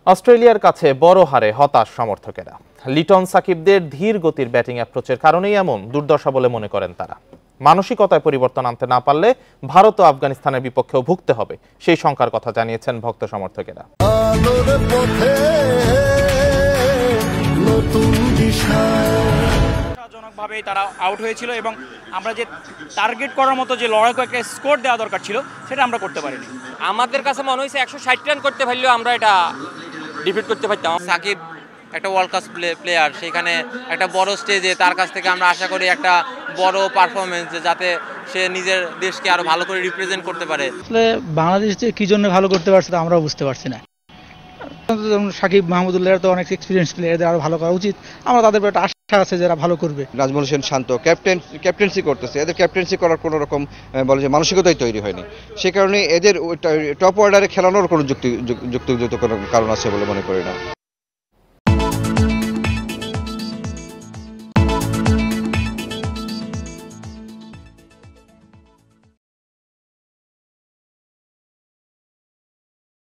অস্ট্রেলিয়ার কাছে বড় হারে হতাশ সমর্থকেরা। লিটন সাকিবদের ধীর গতির ব্যাটিং অ্যাপ্রোচের কারণেই এমন দুর্দশা বলে মনে করেন তারা। মানসিকতায় পরিবর্তন আনতে না পারলে ভারত ও আফগানিস্তানের বিপক্ষেও ভুগতে হবে, সেই শঙ্কার কথা জানিয়েছেন ভক্ত সমর্থকেরা। ভাবেই তারা আউট হয়েছিল এবং আমরা যে টার্গেট করার মতো যে লড়াই একটা স্কোর দেওয়া দরকার ছিল সেটা আমরা করতে পারিনি। আমাদের কাছে মনে হয়েছে 160 রান করতে পারলেও আমরা এটা ডিফিট করতে পারতাম। সাকিব একটা ওয়ার্ল্ড ক্লাস প্লেয়ার, সেখানে একটা বড় স্টেজে তার কাছ থেকে আমরা আশা করি একটা বড় পারফরমেন্স, যাতে সে নিজের দেশকে আরো ভালো করে রিপ্রেজেন্ট করতে পারে। আসলে বাংলাদেশ যে কি জন্য ভালো করতে পারছে তা আমরাও বুঝতে পারছি না। সাকিব মাহমুদুল্লাহ তো অনেক এক্সপিরিয়েন্স প্লেয়ার, এদের আরো ভালো করা উচিত। আমরা তাদের একটা আশা আছে যারা ভালো করবে। নাজমুল হোসেন শান্ত ক্যাপ্টেন্সি করতেছে, এদের ক্যাপ্টেন্সি করার কোনো রকম বলে যে মানসিকতাই তৈরি হয়নি। সে কারণে এদের টপ অর্ডারে খেলানোর কোনো যুক্তিযুক্ত কোনো কারণ আছে বলে মনে করি না।